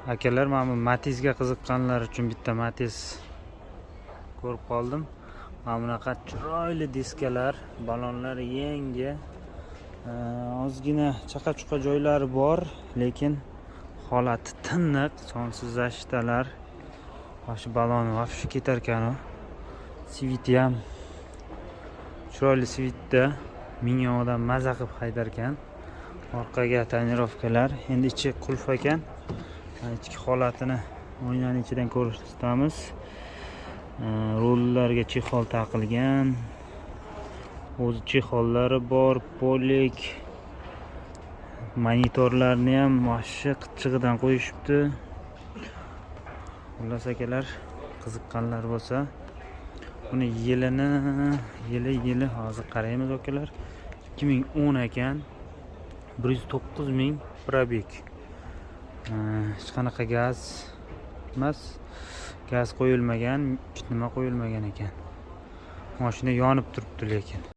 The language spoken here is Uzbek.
Akalar, mana bu Matizga qiziqqanlar uchun bitta Matiz ko'rib qoldim. Mana bunaqa chiroyli diskalar, balonlar yangi. Ozgina chaqa-chuqa joylari bor, lekin holati tiniq, sonsiz zashtalar. Shu balon vafshi ketar ekan u. Sviti ham chiroyli svitda, ming odam maza qilib haydar ekan. Orqaga tonirovkalar, endi ichi qulf ekan. Ichki holatini oynaning ichidan ko'rsatamiz. Rullarga chexol taqilgan. O'z chexollari bor, polik. Monitorlarni ham mashshi qitchig'idan qo'yishibdi. Xullas akalar, qiziqqanlar bo'lsa, buni yili hozir qaraymiz akalar. 2010 ekan. 109 ming probeg. Hech qanaqa gaz emas. Gaz qo'yilmagan, nima qo'yilmagan ekan. Mashina yonib turibdi lekin.